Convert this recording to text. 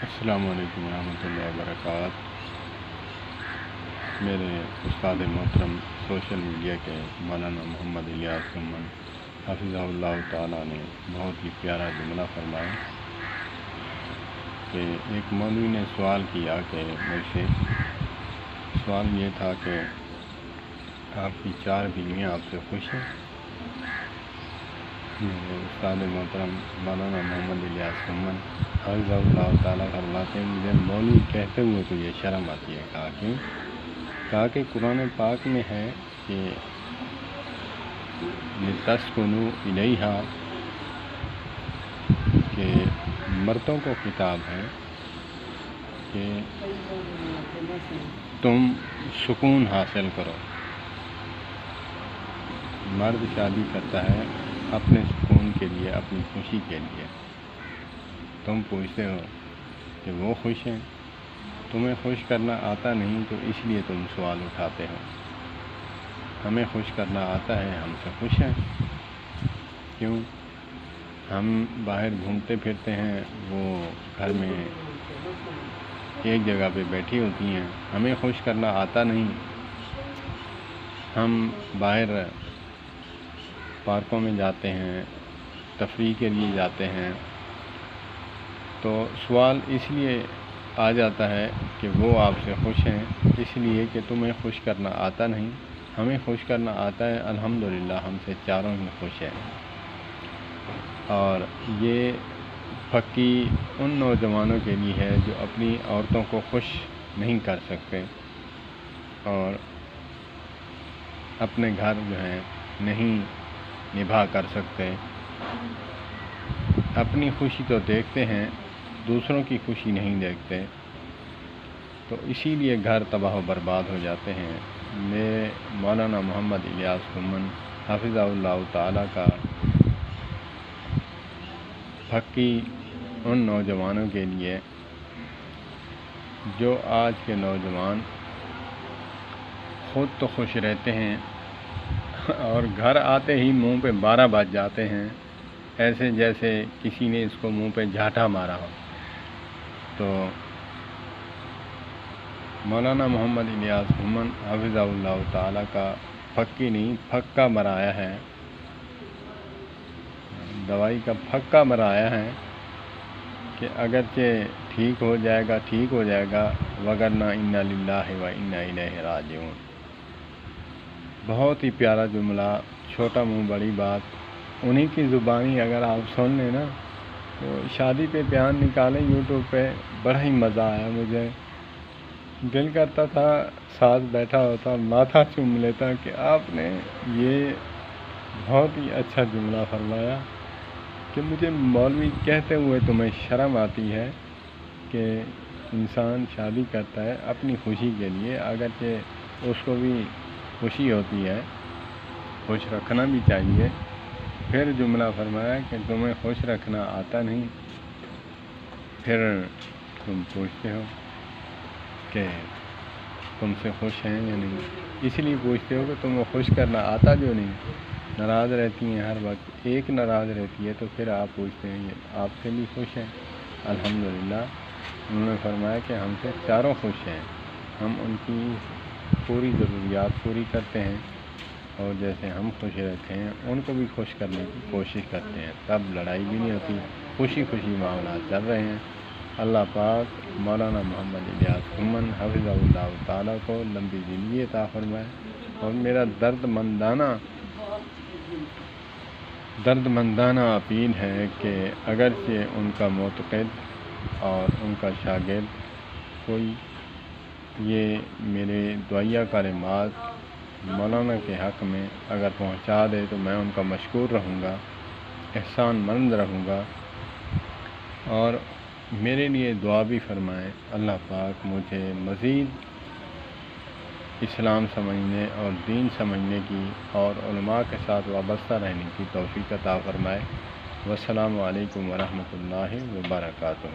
السلام علیکم ورحمۃ اللہ وبرکاتہ۔ میرے استاد محترم سوشل میڈیا کے مولانا محمد الیاس سمن حفظہ اللہ تعالیٰ نے بہت ہی پیارا جملہ فرمایا کہ ایک مولوی نے سوال کیا کہ مجھ سے سوال یہ تھا کہ آپ کی 4 بیویاں آپ سے خوش ہیں؟ میرے استاد محترم مولانا محمد الیاس سمن حفظہ اللہ تعالیٰ فرماتے ہیں مجھے مولوی کہتے ہوئے تو یہ شرم آتی ہے۔ کہا کہ قرآن پاک میں ہے کہ لِتَسْكُنُوا إِلَيْهَا، کہ مردوں کو خطاب ہے کہ تم سکون حاصل کرو۔ مرد شادی کرتا ہے اپنے سکون کے لیے، اپنی خوشی کے لیے۔ تم پوچھتے ہو کہ وہ خوش ہیں، تمہیں خوش کرنا آتا نہیں تو اس لیے تم سوال اٹھاتے ہو۔ ہمیں خوش کرنا آتا ہے، ہم سے خوش ہیں۔ کیوں؟ ہم باہر گھومتے پھرتے ہیں، وہ گھر میں ایک جگہ پہ بیٹھی ہوتی ہیں، ہمیں خوش کرنا آتا نہیں۔ ہم باہر پارکوں میں جاتے ہیں، تفریح کے لیے جاتے ہیں، تو سوال اس لیے آ جاتا ہے کہ وہ آپ سے خوش ہیں، اس لیے کہ تمہیں خوش کرنا آتا نہیں، ہمیں خوش کرنا آتا ہے، الحمدللہ ہم سے چاروں ہی خوش ہیں۔ اور یہ پھکی ان نوجوانوں کے لیے ہے جو اپنی عورتوں کو خوش نہیں کر سکتے اور اپنے گھر جو ہیں نہیں نبھا کر سکتے۔ اپنی خوشی تو دیکھتے ہیں، دوسروں کی خوشی نہیں دیکھتے، تو اسی لیے گھر تباہ و برباد ہو جاتے ہیں۔ میں مولانا محمد الیاس سمن حفظہ اللہ تعالیٰ کا پھکی ان نوجوانوں کے لیے جو آج کے نوجوان خود تو خوش رہتے ہیں اور گھر آتے ہی منہ پہ 12 بج جاتے ہیں، ایسے جیسے کسی نے اس کو منہ پہ جھاٹا مارا ہو۔ تو مولانا محمد الیاس سمن حفظہ اللہ تعالیٰ کا پھکی نہیں پھکا مرایا ہے، دوائی کا پھکا مرایا ہے کہ اگرچہ ٹھیک ہو جائے گا وگرنہ انا للہ و انا الیہ راجعون۔ بہت ہی پیارا جملہ، چھوٹا منہ بڑی بات، انہی کی زبانی اگر آپ سن لیں نا تو شادی پہ بیان نکالیں یوٹیوب پہ، بڑا ہی مزہ آیا مجھے۔ دل کرتا تھا ساتھ بیٹھا ہوتا، ماتھا چوم لیتا کہ آپ نے یہ بہت ہی اچھا جملہ فرمایا کہ مجھے مولوی کہتے ہوئے تمہیں شرم آتی ہے کہ انسان شادی کرتا ہے اپنی خوشی کے لیے، اگرچہ اس کو بھی خوشی ہوتی ہے، خوش رکھنا بھی چاہیے۔ پھر جملہ فرمایا کہ تمہیں خوش رکھنا آتا نہیں، پھر تم پوچھتے ہو کہ تم سے خوش ہیں یا نہیں، اس لیے پوچھتے ہو کہ تمہیں خوش کرنا آتا جو نہیں۔ ناراض رہتی ہیں ہر وقت، ایک ناراض رہتی ہے تو پھر آپ پوچھتے ہیں یہ آپ سے بھی خوش ہیں؟ الحمدللہ انہوں نے فرمایا کہ ہم سے چاروں خوش ہیں، ہم ان کی پوری ضروریات پوری کرتے ہیں اور جیسے ہم خوش رہتے ہیں ان کو بھی خوش کرنے کی کوشش کرتے ہیں، تب لڑائی بھی نہیں ہوتی، خوشی خوشی معاملات چل رہے ہیں۔ اللہ پاک مولانا محمد الیاس سمن حفظہ اللہ تعالیٰ کو لمبی زندگی عطا فرمائے، اور میرا درد مندانہ اپیل ہے کہ اگرچہ ان کا معتقد اور ان کا شاگرد کوئی یہ میرے دعائیہ کلمات مولانا کے حق میں اگر پہنچا دے تو میں ان کا مشکور رہوں گا، احسان مند رہوں گا، اور میرے لیے دعا بھی فرمائیں۔ اللہ پاک مجھے مزید اسلام سمجھنے اور دین سمجھنے کی اور علماء کے ساتھ وابستہ رہنے کی توفیق عطا فرمائے۔ والسلام علیکم ورحمۃ اللہ وبرکاتہ۔